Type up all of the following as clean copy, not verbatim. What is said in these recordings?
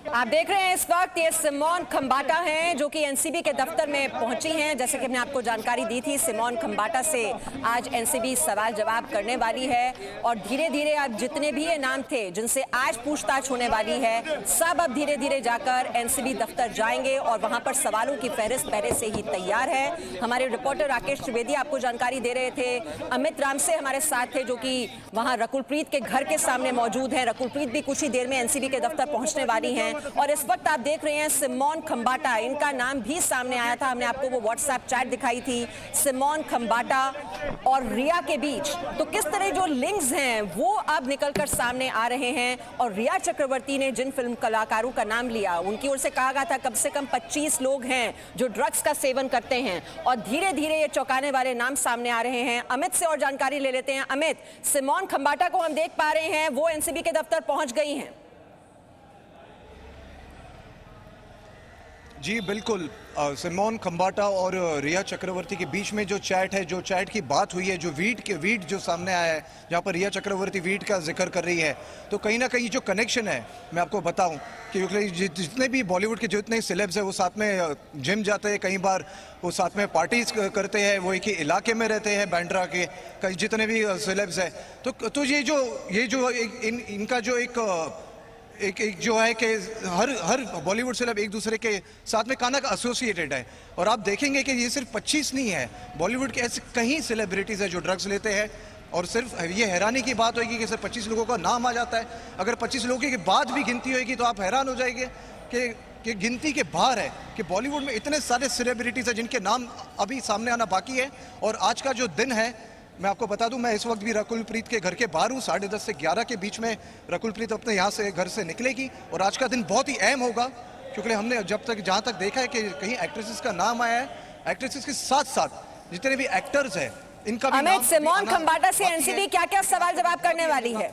आप देख रहे हैं इस वक्त ये सिमोन खंबाटा हैं जो कि एनसीबी के दफ्तर में पहुंची हैं। जैसे कि हमने आपको जानकारी दी थी, सिमोन खंबाटा से आज एनसीबी सवाल जवाब करने वाली है और धीरे धीरे अब जितने भी ये नाम थे जिनसे आज पूछताछ होने वाली है, सब अब धीरे धीरे जाकर एनसीबी दफ्तर जाएंगे और वहां पर सवालों की फहरिस्त पहले से ही तैयार है। हमारे रिपोर्टर राकेश त्रिवेदी आपको जानकारी दे रहे थे। अमित राम से हमारे साथ थे जो कि वहां रकुलप्रीत के घर के सामने मौजूद है। रकुलप्रीत भी कुछ ही देर में एनसीबी के दफ्तर पहुंचने वाली हैं और इस वक्त आप देख रहे हैं सिमोन खंबाटा, इनका नाम भी सामने आया था। हमने आपको वो व्हाट्सएप चैट दिखाई थी सिमोन खंबाटा और रिया के बीच। तो किस तरह जो लिंक्स हैं वो अब निकलकर सामने आ रहे हैं और रिया चक्रवर्ती ने जिन फिल्म कलाकारों का नाम लिया उनकी ओर से कहा गया था कम से कम 25 लोग हैं जो ड्रग्स का सेवन करते हैं और धीरे धीरे ये चौंकाने वाले नाम सामने आ रहे हैं। अमित से और जानकारी ले लेते हैं। अमित, सिमोन खंबाटा को हम देख पा रहे हैं वो एनसीबी के दफ्तर पहुंच गई हैं। जी बिल्कुल, सिमोन खंबाटा और रिया चक्रवर्ती के बीच में जो चैट है, जो चैट की बात हुई है, जो वीट जो सामने आया है जहां पर रिया चक्रवर्ती वीट का जिक्र कर रही है, तो कहीं ना कहीं जो कनेक्शन है मैं आपको बताऊं कि जितने भी बॉलीवुड के जितने सेलेब्स हैं वो साथ में जिम जाते हैं, कई बार वो साथ में पार्टीज करते हैं, वो एक ही इलाके में रहते हैं बांद्रा के कई जितने भी सेलेब्स हैं। तो ये जो इनका जो एक जो है कि हर बॉलीवुड सेलेब एक दूसरे के साथ में काना का एसोसिएटेड है। और आप देखेंगे कि ये सिर्फ 25 नहीं है, बॉलीवुड के ऐसे कई सेलिब्रिटीज़ हैं जो ड्रग्स लेते हैं और सिर्फ ये हैरानी की बात होगी कि सिर्फ 25 लोगों का नाम आ जाता है। अगर 25 लोगों के बाद भी गिनती होगी तो आप हैरान हो जाएंगे कि गिनती के बाहर है कि बॉलीवुड में इतने सारे सेलिब्रिटीज़ हैं जिनके नाम अभी सामने आना बाकी है। और आज का जो दिन है मैं आपको बता दूं, मैं इस वक्त भी रकुलप्रीत के घर के बाहर हूं। 10:30 से 11 के बीच में रकुलप्रीत अपने यहाँ से घर से निकलेगी और आज का दिन बहुत ही अहम होगा क्योंकि हमने जहाँ तक देखा है कि कहीं एक्ट्रेसेस का नाम आया है, एक्ट्रेसेस के साथ साथ जितने भी एक्टर्स हैं इनका भी नाम। सिमोन खंबाटा से एनसीबी क्या क्या सवाल जवाब करने वाली है?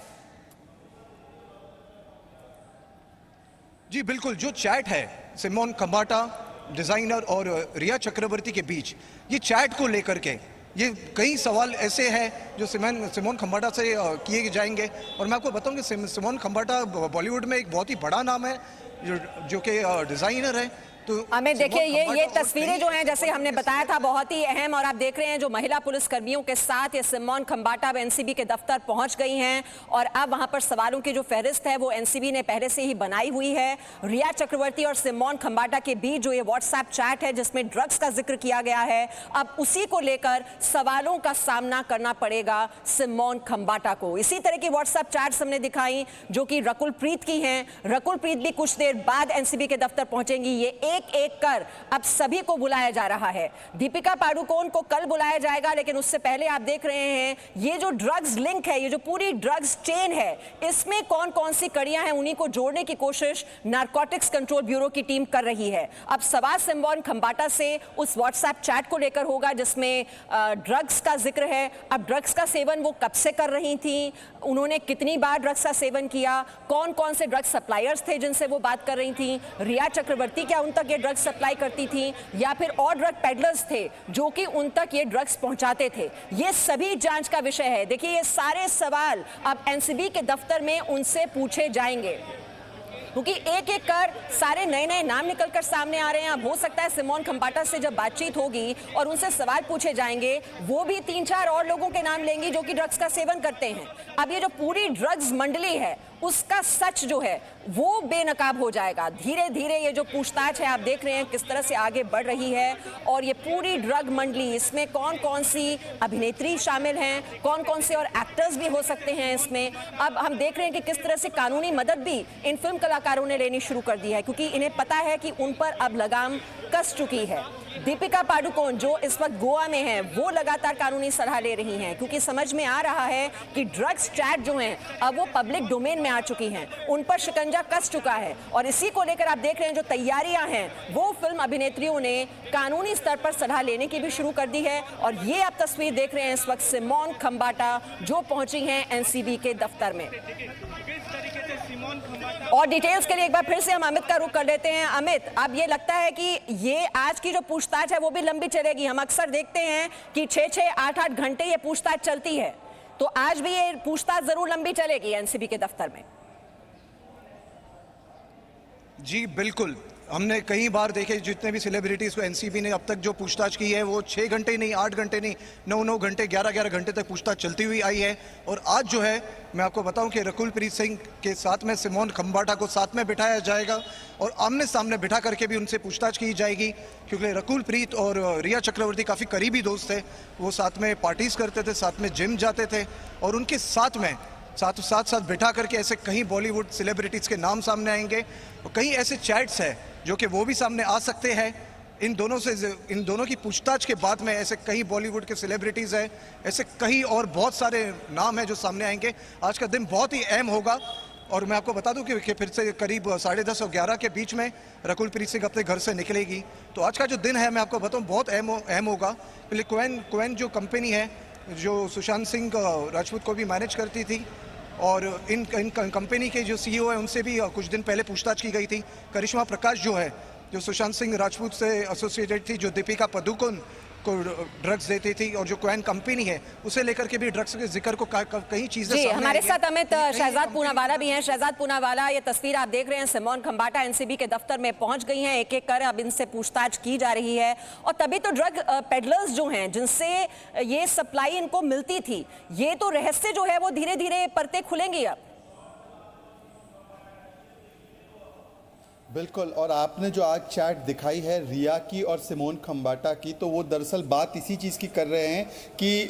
जी बिल्कुल, जो चैट है सिमोन खंबाटा डिजाइनर और रिया चक्रवर्ती के बीच, ये चैट को लेकर के ये कई सवाल ऐसे हैं जो सिमोन खंबाटा से किए जाएंगे। और मैं आपको बताऊं कि सिमोन खंबाटा बॉलीवुड में एक बहुत ही बड़ा नाम है जो कि डिज़ाइनर है। तो हमें देखिए ये तस्वीरें जो हैं जैसे हमने बताया था बहुत ही अहम, और आप देख रहे हैं जो महिला पुलिस कर्मियों के साथ ये सिमोन खंबाटा एनसीबी के दफ्तर पहुंच गई हैं और अब वहां पर सवालों की जो फहरिस्त है वो एनसीबी ने पहले से ही बनाई हुई है। रिया चक्रवर्ती और सिमोन खंबाटा के बीच जो ये व्हाट्सएप चैट है जिसमें ड्रग्स का जिक्र किया गया है, अब उसी को लेकर सवालों का सामना करना पड़ेगा सिमोन खंबाटा को। इसी तरह की व्हाट्सएप चैट्स हमने दिखाई जो कि रकुलप्रीत की हैं। रकुलप्रीत भी कुछ देर बाद एनसीबी के दफ्तर पहुंचेंगी। ये एक एक कर अब सभी को बुलाया जा रहा है। दीपिका पादुकोण को कल बुलाया जाएगा, लेकिन उससे पहले आप देख रहे हैं ये जो ड्रग्स लिंक है, ये जो पूरी ड्रग्स चेन है, इसमें कौन कौन सी कड़ियां हैं उन्हीं को जोड़ने की कोशिश नारकोटिक्स कंट्रोल ब्यूरो की टीम कर रही है। अब सवाल सिमोन खंबाटा से उस व्हाट्सएप चैट को लेकर होगा जिसमें ड्रग्स का जिक्र है। अब ड्रग्स का सेवन वो कब से कर रही थी, उन्होंने कितनी बार ड्रग्स का सेवन किया, कौन कौन से ड्रग्स सप्लायर्स थे जिनसे वो बात कर रही थी, रिया चक्रवर्ती क्या उन तक ये ड्रग्स सप्लाई करती थी या फिर और ड्रग पेडलर्स थे जो कि उन तक ये ड्रग्स पहुंचाते थे, ये सभी जांच का विषय है। देखिए ये सारे सवाल अब एनसीबी के दफ्तर में उनसे पूछे जाएंगे क्योंकि एक एक कर सारे नए नए नाम निकलकर सामने आ रहे हैं। अब हो सकता है सिमोन खंबाटा से जब बातचीत होगी और उनसे सवाल पूछे जाएंगे वो भी 3-4 और लोगों के नाम लेंगी जो कि ड्रग्स का सेवन करते हैं। अब ये जो पूरी ड्रग्स मंडली है उसका सच जो है वो बेनकाब हो जाएगा। धीरे धीरे ये जो पूछताछ है आप देख रहे हैं किस तरह से आगे बढ़ रही है और ये पूरी ड्रग मंडली, इसमें कौन कौन सी अभिनेत्री शामिल हैं, कौन कौन से और एक्टर्स भी हो सकते हैं इसमें। अब हम देख रहे हैं कि किस तरह से कानूनी मदद भी इन फिल्म कलाकारों ने लेनी शुरू कर दी है क्योंकि इन्हें पता है कि उन पर अब लगाम कस चुकी है। दीपिका पादुकोण जो इस वक्त गोवा में हैं वो लगातार कानूनी सलाह ले रही हैं क्योंकि समझ में आ रहा है कि ड्रग्स चैट जो हैं अब वो पब्लिक डोमेन में आ चुकी हैं, उन पर शिकंजा कस चुका है। और इसी को लेकर आप देख रहे हैं जो तैयारियां हैं वो फिल्म अभिनेत्रियों ने कानूनी स्तर पर सलाह लेने की भी शुरू कर दी है। और ये आप तस्वीर देख रहे हैं इस वक्त सिमोन खंबाटा जो पहुंची हैं एनसीबी के दफ्तर में। और डिटेल्स के लिए एक बार फिर से हम अमित का रुख कर लेते हैं। अमित, अब ये लगता है कि ये आज की जो पूछताछ है वो भी लंबी चलेगी। हम अक्सर देखते हैं कि 6-6, 8-8 घंटे ये पूछताछ चलती है, तो आज भी ये पूछताछ जरूर लंबी चलेगी एनसीबी के दफ्तर में। जी बिल्कुल, हमने कई बार देखे जितने भी सेलिब्रिटीज़ को एनसीबी ने अब तक जो पूछताछ की है वो 6 घंटे नहीं, 8 घंटे नहीं, 9-9 घंटे, 11-11 घंटे तक पूछताछ चलती हुई आई है। और आज जो है मैं आपको बताऊं कि रकुलप्रीत सिंह के साथ में सिमोन खंबाटा को साथ में बिठाया जाएगा और आमने सामने बिठा करके भी उनसे पूछताछ की जाएगी, क्योंकि रकुलप्रीत और रिया चक्रवर्ती काफ़ी करीबी दोस्त थे। वो साथ में पार्टीज़ करते थे, साथ में जिम जाते थे और उनके साथ बिठा करके ऐसे कहीं बॉलीवुड सेलिब्रिटीज़ के नाम सामने आएंगे और कई ऐसे चैट्स हैं जो कि वो भी सामने आ सकते हैं। इन दोनों की पूछताछ के बाद में ऐसे कई बॉलीवुड के सेलिब्रिटीज़ हैं, ऐसे कई और बहुत सारे नाम हैं जो सामने आएंगे। आज का दिन बहुत ही अहम होगा और मैं आपको बता दूं कि फिर से करीब 10:30 और 11 के बीच में रकुलप्रीत सिंह अपने घर से निकलेगी। तो आज का जो दिन है मैं आपको बताऊं बहुत अहम होगा। पहले क्वेन जो कंपनी है जो सुशांत सिंह राजपूत को भी मैनेज करती थी और इन कंपनी के जो सीईओ हैं उनसे भी कुछ दिन पहले पूछताछ की गई थी। करिश्मा प्रकाश जो है जो सुशांत सिंह राजपूत से एसोसिएटेड थी, जो दीपिका पादुकोण को ड्रग्स देती थी और जो क्वेन कंपनी है उसे लेकर के भी ड्रग्स के जिक्र को कई चीजें जी, सामने हमारे आई हैं। साथ अमित शहजाद पूनावाला भी हैं। शहजाद पूनावाला, ये तस्वीर आप देख रहे हैं, सिमोन खंबाटा एनसीबी के दफ्तर में पहुंच गई हैं। एक एक कर अब इनसे पूछताछ की जा रही है और तभी तो ड्रग पेडलर्स जो हैं जिनसे ये सप्लाई इनको मिलती थी, ये तो रहस्य जो है वो धीरे धीरे परतें खुलेंगी अब। बिल्कुल, और आपने जो आज चैट दिखाई है रिया की और सिमोन खंबाटा की, तो वो दरअसल बात इसी चीज़ की कर रहे हैं कि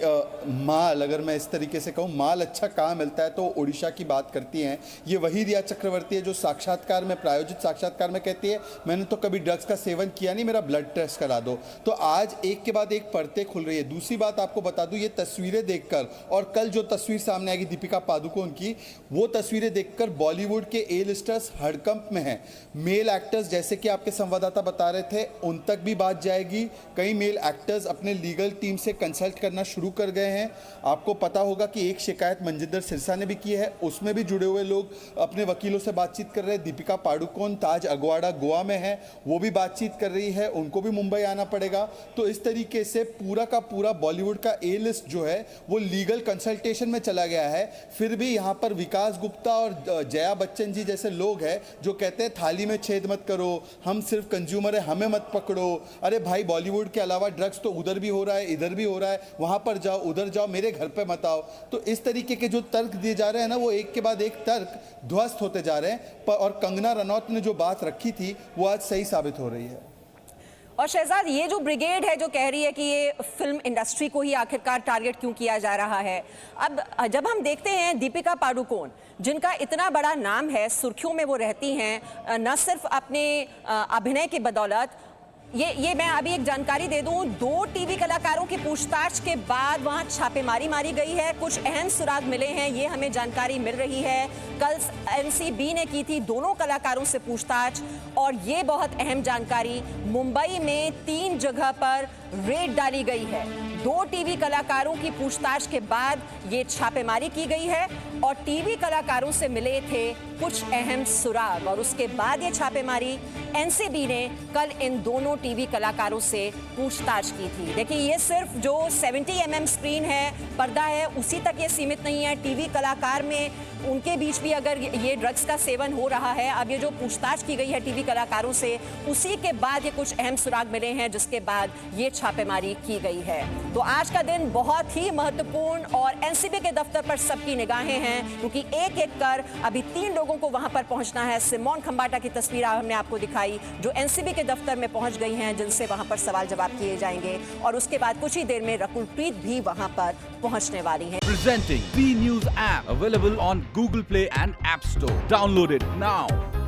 माल, अगर मैं इस तरीके से कहूँ, माल अच्छा कहाँ मिलता है तो उड़ीसा की बात करती हैं। ये वही रिया चक्रवर्ती है जो साक्षात्कार में, प्रायोजित साक्षात्कार में कहती है मैंने तो कभी ड्रग्स का सेवन किया नहीं, मेरा ब्लड टेस्ट करा दो। तो आज एक के बाद एक परतें खुल रही है। दूसरी बात आपको बता दूँ, ये तस्वीरें देखकर और कल जो तस्वीर सामने आएगी दीपिका पादुकोण की, वो तस्वीरें देखकर बॉलीवुड के ए लिस्टर्स हड़कंप में हैं। मेल एक्टर्स, जैसे कि आपके संवाददाता बता रहे थे, उन तक भी बात जाएगी। कई मेल एक्टर्स अपने लीगल टीम से कंसल्ट करना शुरू कर गए हैं। आपको पता होगा कि एक शिकायत मनजिंदर सिरसा ने भी की है, उसमें भी जुड़े हुए लोग अपने वकीलों से बातचीत कर रहे हैं। दीपिका पादुकोण ताज अगवाड़ा गोवा में है, वो भी बातचीत कर रही है, उनको भी मुंबई आना पड़ेगा। तो इस तरीके से पूरा का पूरा बॉलीवुड का ए लिस्ट जो है वो लीगल कंसल्टेशन में चला गया है। फिर भी यहाँ पर विकास गुप्ता और जया बच्चन जी जैसे लोग हैं जो कहते हैं थाली में छेद मत करो, हम सिर्फ कंज्यूमर है, हमें मत पकड़ो। अरे भाई, बॉलीवुड के अलावा ड्रग्स तो उधर भी हो रहा है, इधर भी हो रहा है, वहां पर जाओ, उधर जाओ, मेरे घर पे मत आओ। तो इस तरीके के जो तर्क दिए जा रहे हैं ना, वो एक के बाद एक तर्क ध्वस्त होते जा रहे हैं। और कंगना रनौत ने जो बात रखी थी वो आज सही साबित हो रही है। और शहजाद, ये जो ब्रिगेड है जो कह रही है कि ये फिल्म इंडस्ट्री को ही आखिरकार टारगेट क्यों किया जा रहा है, अब जब हम देखते हैं दीपिका पादुकोण जिनका इतना बड़ा नाम है, सुर्खियों में वो रहती हैं, न सिर्फ अपने अभिनय की बदौलत, ये मैं अभी एक जानकारी दे दूं, 2 टीवी कलाकारों की पूछताछ के बाद वहां छापेमारी मारी गई है, कुछ अहम सुराग मिले हैं, ये हमें जानकारी मिल रही है। कल एनसीबी ने की थी दोनों कलाकारों से पूछताछ और ये बहुत अहम जानकारी, मुंबई में 3 जगह पर रेड डाली गई है। 2 टीवी कलाकारों की पूछताछ के बाद ये छापेमारी की गई है और टीवी कलाकारों से मिले थे कुछ अहम सुराग और उसके बाद ये छापेमारी। एनसीबी ने कल इन दोनों टीवी कलाकारों से पूछताछ की थी। देखिए, ये सिर्फ जो 70 mm स्क्रीन है, पर्दा है, उसी तक ये सीमित नहीं है। टीवी कलाकार में उनके बीच भी अगर ये ड्रग्स का सेवन हो रहा है, अब ये जो पूछताछ की गई है टीवी कलाकारों से, उसी के बाद ये कुछ अहम सुराग मिले हैं जिसके बाद ये छापेमारी की गई है। तो आज का दिन बहुत ही महत्वपूर्ण और एनसीबी के दफ्तर पर सबकी निगाहें हैं, क्योंकि एक एक कर अभी 3 लोगों को वहां पर पहुंचना है। सिमोन खंबाटा की तस्वीर हमने आपको दिखाई जो एनसीबी के दफ्तर में पहुंच गई हैं, जिनसे वहां पर सवाल जवाब किए जाएंगे और उसके बाद कुछ ही देर में रकुलप्रीत भी वहां पर पहुंचने वाली हैं। Presenting B News app available on Google Play and App Store. Download it now.